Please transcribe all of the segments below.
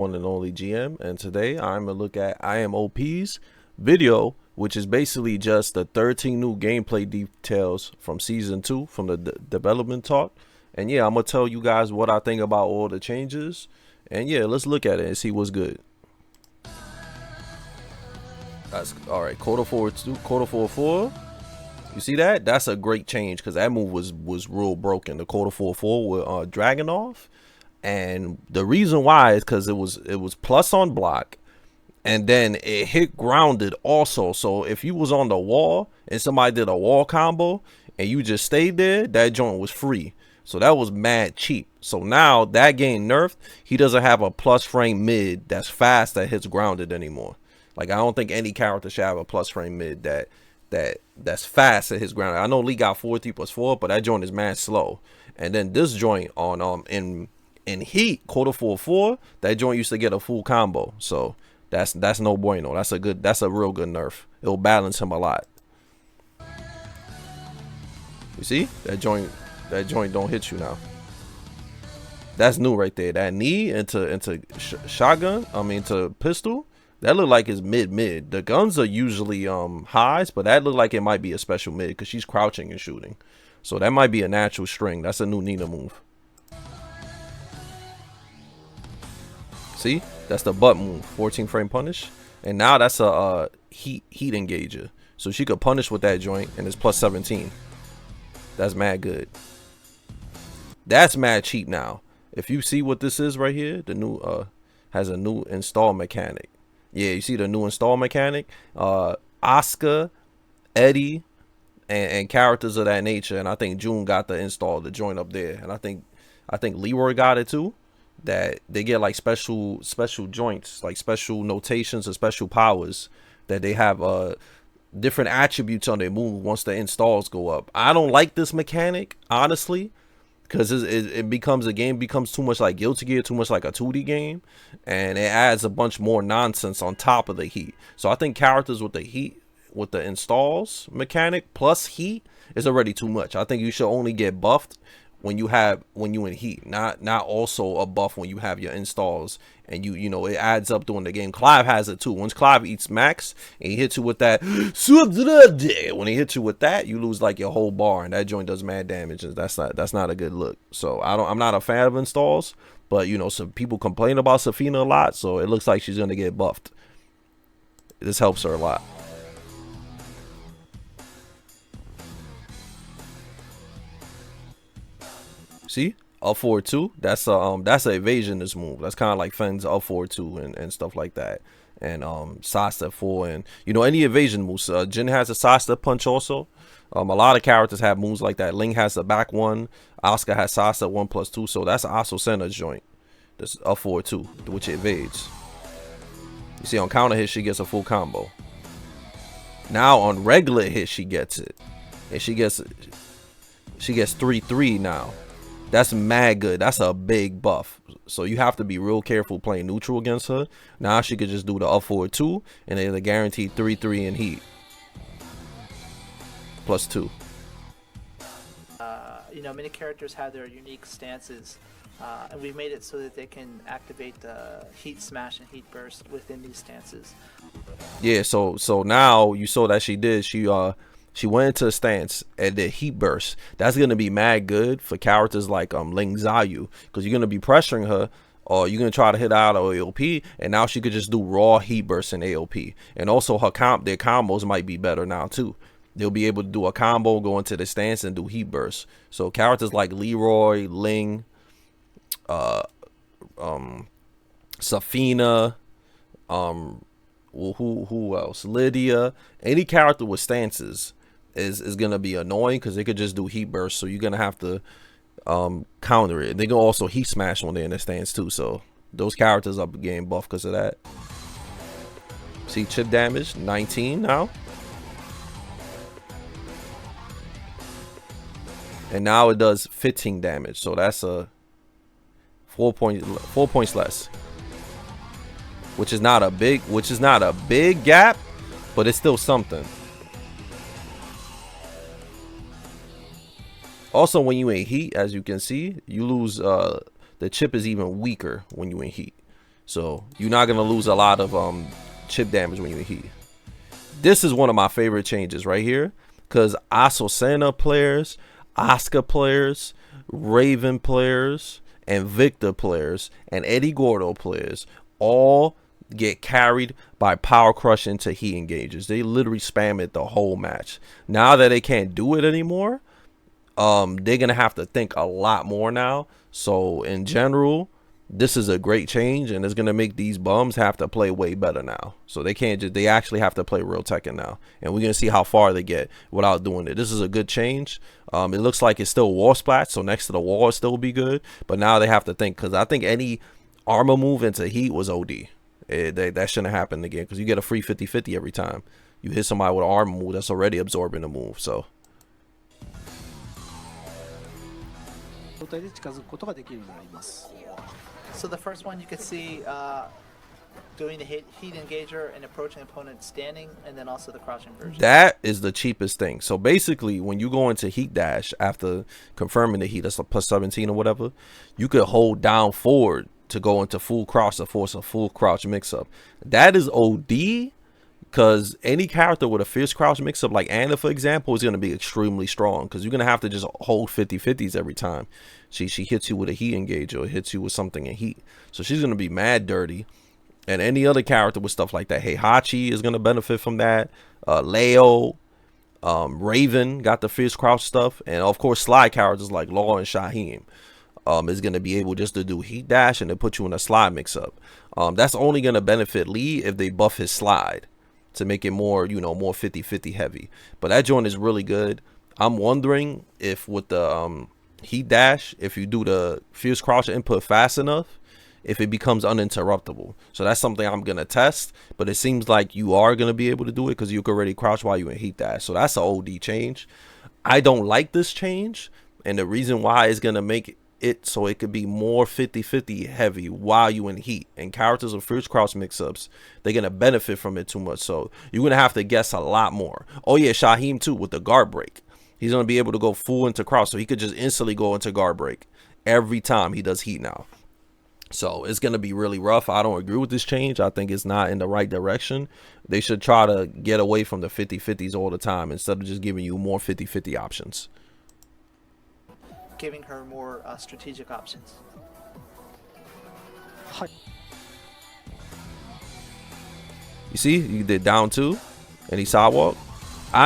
One and only GM, and today I'm gonna look at IMOP's video, which is basically just the 13 new gameplay details from season 2 from the development talk. And yeah, I'm gonna tell you guys what I think about all the changes. And yeah, let's look at it and see what's good. That's all right. Quarter 4-2, quarter 4-4. You see that? That's a great change because that move was real broken. The quarter 4-4 with Dragonov. And the reason why is because it was plus on block, and then it hit grounded also. So if you was on the wall and somebody did a wall combo and you just stayed there, that joint was free. So that was mad cheap. So now that game nerfed, he doesn't have a plus frame mid that's fast that hits grounded anymore. Like I don't think any character should have a plus frame mid that's fast that hits grounded. I know Lee got 4-3+4, but that joint is mad slow. And then this joint on in Heat quarter 4-4, that joint used to get a full combo. So that's no bueno. That's a real good nerf. It'll balance him a lot. You see that joint don't hit you now. That's new right there. That knee into shotgun, to pistol, that look like it's mid. The guns are usually highs, but that look like it might be a special mid because she's crouching and shooting. So that might be a natural string. That's a new Nina move. See, that's the butt move, 14 frame punish, and now that's a heat engager, so she could punish with that joint, and it's plus 17. That's mad good. That's mad cheap now. If you see what this is right here, the new has a new install mechanic. Yeah, you see the new install mechanic, Oscar, Eddie, and characters of that nature, and I think June got the install, the joint up there, and I think Leroy got it too. That they get like special joints, like special notations and special powers that they have different attributes on their move once the installs go up. I don't like this mechanic honestly because it becomes too much like Guilty Gear, too much like a 2D game, and it adds a bunch more nonsense on top of the heat. So I think characters with the heat, with the installs mechanic plus heat, is already too much. I think you should only get buffed when you in heat, not also a buff when you have your installs, and you know it adds up during the game. Clive has it too. Once Clive eats max and he hits you with that, when he hits you with that, you lose like your whole bar, and that joint does mad damage, and that's not a good look. So I'm not a fan of installs, but you know, some people complain about Safina a lot, so it looks like she's gonna get buffed. This helps her a lot. See, up 4-2. That's a evasion. This move. That's kind of like Fenn's up 4-2 and stuff like that. And side step 4, and you know any evasion moves. Jin has a side step punch also. A lot of characters have moves like that. Ling has the back one. Oscar has side step 1+2. So that's also Senna's joint. This up 4-2, which evades. You see on counter hit she gets a full combo. Now on regular hit she gets it, and she gets 3-3 now. That's mad good. That's a big buff. So you have to be real careful playing neutral against her. Now she could just do the up 4-2, and they're guaranteed 3-3 in heat. +2. You know, many characters have their unique stances, and we've made it so that they can activate the heat smash and heat burst within these stances. Yeah, so now you saw that she went into a stance and the heat burst. That's gonna be mad good for characters like Ling Zayu, because you're gonna be pressuring her, or you're gonna try to hit out of AOP, and now she could just do raw heat burst in AOP. And also their combos might be better now too. They'll be able to do a combo, go into the stance, and do heat burst. So characters like Leroy, Ling, Safina, who else? Lydia, any character with stances is gonna be annoying because they could just do heat burst, so you're gonna have to counter it. They can also heat smash when they're in the stance too, so those characters are getting buffed because of that. See, chip damage 19 now, and now it does 15 damage, so that's a 4 points less, which is not a big gap, but it's still something. Also, when you in heat, as you can see, you lose the chip is even weaker when you in heat. So you're not gonna lose a lot of chip damage when you heat. This is one of my favorite changes right here, because Asusana players, Asuka players, Raven players, and Victor players, and Eddie Gordo players all get carried by Power Crush into heat engages. They literally spam it the whole match. Now that they can't do it anymore, they're gonna have to think a lot more now. So in general, this is a great change, and it's gonna make these bums have to play way better now. So they can't just, they actually have to play real Tekken now, and we're gonna see how far they get without doing it. This is a good change. It looks like it's still wall splat, so next to the wall still be good, but now they have to think, because I think any armor move into heat was OD. That shouldn't happen again, because you get a free 50-50 every time you hit somebody with an armor move that's already absorbing the move. So So the first one you could see doing the heat engager and approaching opponent standing, and then also the crouching version. that is the cheapest thing. So basically, when you go into heat dash after confirming the heat, that's like plus 17 or whatever, you could hold down forward to go into full crouch to force a full crouch mix up. That is OD, because any character with a fierce crouch mix up like Anna, for example, is going to be extremely strong, because you're going to have to just hold 50-50s every time she hits you with a heat engager or hits you with something in heat. So she's going to be mad dirty. And any other character with stuff like that, Heihachi is going to benefit from that. Leo, Raven got the fierce crouch stuff, and of course slide characters like Law and Shaheem is going to be able just to do heat dash and then put you in a slide mix up. That's only going to benefit Lee if they buff his slide to make it more, you know, more 50-50 heavy. But that joint is really good. I'm wondering if with the heat dash, if you do the fierce crouch input fast enough, if it becomes uninterruptible. So that's something I'm gonna test, but it seems like you are gonna be able to do it, because you can already crouch while you in heat dash. So that's an OD change. I don't like this change, and the reason why is gonna make it so it could be more 50-50 heavy while you in heat, and characters with fierce crouch mix-ups, they're gonna benefit from it too much. So you're gonna have to guess a lot more. Oh yeah, Shaheem too with the guard break, he's gonna be able to go full into crouch, so he could just instantly go into guard break every time he does heat now. So it's going to be really rough. I don't agree with this change. I think it's not in the right direction. They should try to get away from the 50-50s all the time, instead of just giving you more 50-50 options. Giving her more strategic options. You see, you did down 2 and he sidewalk.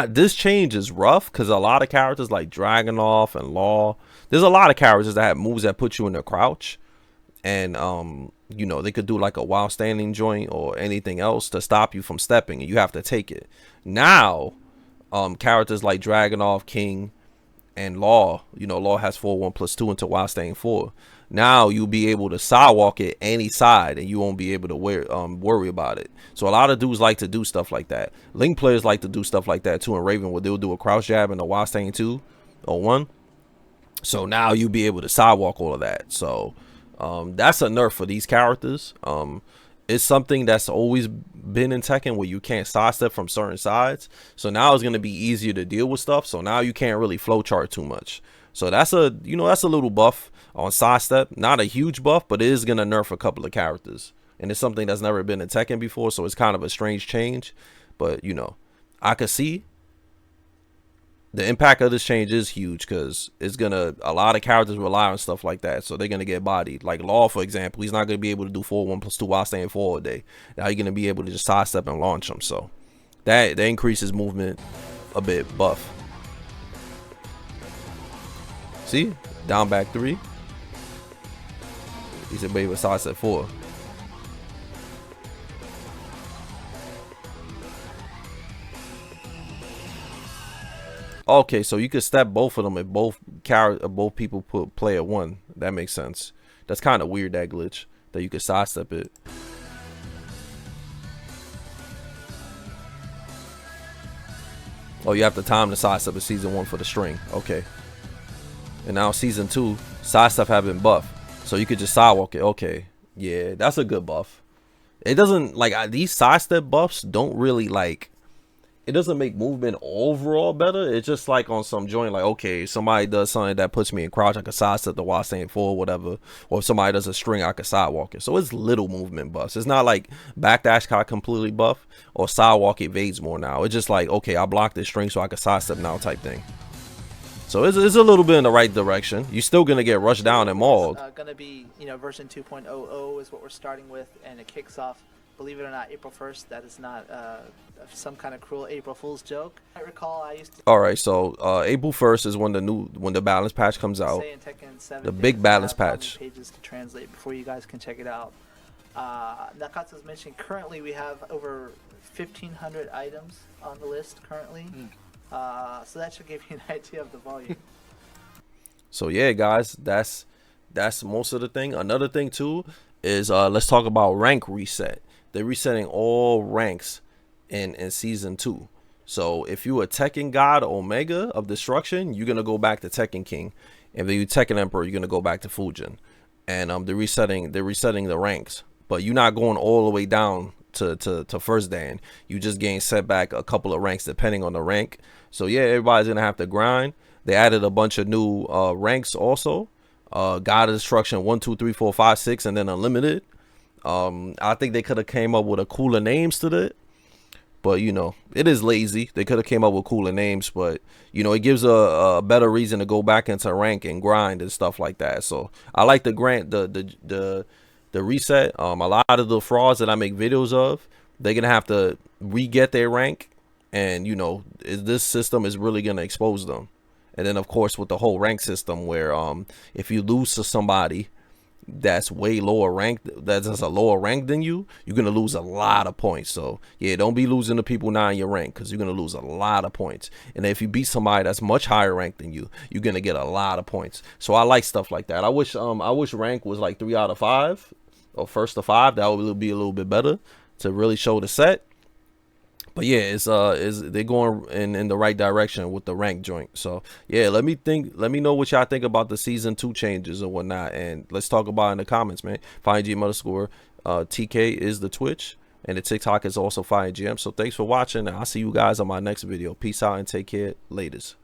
This change is rough, because a lot of characters like Dragunov and Law, there's a lot of characters that have moves that put you in a crouch. And you know, they could do like a while standing joint or anything else to stop you from stepping, and you have to take it. Now characters like Dragunov, King, and Law, you know, Law has 4-1+2 into while staying 4. Now you'll be able to sidewalk it any side, and you won't be able to worry about it. So a lot of dudes like to do stuff like that. Link players like to do stuff like that too in Raven, where they'll do a crouch jab and a while staying 2 or 1. So now you'll be able to sidewalk all of that. So that's a nerf for these characters. It's something that's always been in Tekken, where you can't sidestep from certain sides. So now it's going to be easier to deal with stuff. So now you can't really flowchart too much. So that's a, you know, that's a little buff on sidestep. Not a huge buff, but it is going to nerf a couple of characters. And it's something that's never been in Tekken before. So it's kind of a strange change. But, you know, I could see the impact of this change is huge, because it's gonna, a lot of characters rely on stuff like that, so they're gonna get bodied. Like Law, for example, he's not gonna be able to do 4-1+2 while staying 4 all day. Now you're gonna be able to just sidestep and launch him. So that increases movement a bit. Buff. See, down back 3. He's able to sidestep 4. Okay, so you could step both of them if both people play at 1. That makes sense. That's kind of weird, that glitch, that you could sidestep it. Oh, you have the time to sidestep in season 1 for the string. Okay. And now season 2, sidestep have been buffed, so you could just sidewalk it. Okay, yeah, that's a good buff. It doesn't, like, these sidestep buffs don't really like it doesn't make movement overall better. It's just like on some joint, like, okay, if somebody does something that puts me in crouch, I can sidestep the while staying forward, whatever. Or if somebody does a string, I can sidewalk it. So it's little movement buffs. It's not like backdash got completely buff or sidewalk evades more now. It's just like, okay, I blocked this string so I can sidestep now type thing. So it's a little bit in the right direction. You're still going to get rushed down and mauled. It's going to be, version 2.00 is what we're starting with, and it kicks off, believe it or not, April 1st. That is not some kind of cruel April Fool's joke. I recall I used to... All right, so April 1st is when the balance patch comes out. Say in Tekken 7 the big balance patch. Pages to translate before you guys can check it out. Nakatsu's mentioned currently we have over 1,500 items on the list currently. So that should give you an idea of the volume. So yeah, guys, that's most of the thing. Another thing too is let's talk about rank reset. They're resetting all ranks in season 2. So if you a Tekken God Omega of Destruction, you're gonna go back to Tekken King. If you Tekken Emperor, you're gonna go back to Fujin. And they're resetting the ranks, but you're not going all the way down to first dan. You just gain set back a couple of ranks depending on the rank. So yeah, everybody's gonna have to grind. They added a bunch of new ranks also. God of Destruction 1, 2, 3, 4, 5, 6, and then Unlimited. I think they could have came up with a cooler names to that, but it is lazy. They could have came up with cooler names, but it gives a better reason to go back into rank and grind and stuff like that. So I like the reset. A lot of the frauds that I make videos of, they're gonna have to re-get their rank, and this system is really gonna expose them. And then of course with the whole rank system where if you lose to somebody that's way lower ranked, that's a lower rank than you, you're gonna lose a lot of points. So yeah, don't be losing to people not in your rank, because you're gonna lose a lot of points. And if you beat somebody that's much higher ranked than you, you're gonna get a lot of points. So I like stuff like that. I wish rank was like 3 out of 5 or first to 5. That would be a little bit better to really show the set. But yeah, they're going in the right direction with the rank joint. So yeah, let me know what y'all think about the season 2 changes and whatnot, and let's talk about it in the comments, man. fightinggm_ TK is the Twitch, and the TikTok is also fightinggm. So thanks for watching, and I'll see you guys on my next video. Peace out and take care. Laters.